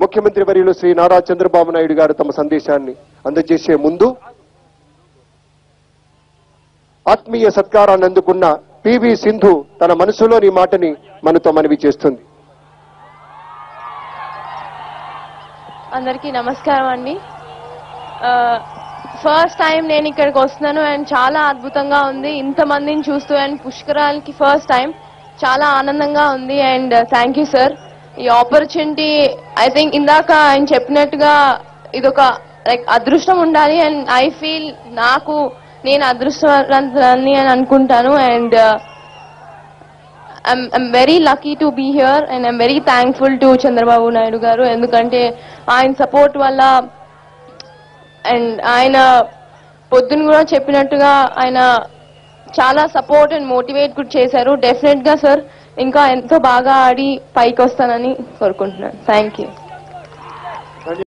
ముఖ్యమంత్రి వర్యులు శ్రీ నారా చంద్రబాబు నాయుడు గారు తమ సందేశాన్ని అందజేసే ముందు ఆత్మీయ సత్కారాన్ని అందుకున్న పివి సింధు తన మనసులోని మాటని మనతో మనవి చేస్తుంది. అందరికీ నమస్కారం అండి. ఫస్ట్ టైం నేను ఇక్కడికి వస్తున్నాను అండ్ చాలా అద్భుతంగా ఉంది. ఇంతమందిని చూస్తూ అండ్ పుష్కరాలకి ఫస్ట్ టైం చాలా ఆనందంగా ఉంది అండ్ థ్యాంక్ యూ సార్. ఈ ఆపర్చునిటీ ఐ థింక్ ఇందాక ఆయన చెప్పినట్టుగా ఇదొక లైక్ అదృష్టం ఉండాలి అండ్ ఐ ఫీల్ నేను అదృష్టవంతురాలిని అని అనుకుంటాను and I'm very lucky to be here and I'm very thankful to Chandrababu Naidu garu endukante ఆయన సపోర్ట్ వల్ల అండ్ ఆయన పొద్దున కూడా చెప్పినట్టుగా ఆయన చాలా సపోర్ట్ అండ్ మోటివేట్ కూడా చేశారు. డెఫినెట్ గా సార్ ఇంకా ఎంతో బాగా ఆడి పైకి వస్తానని కోరుకుంటున్నాను. Thank you.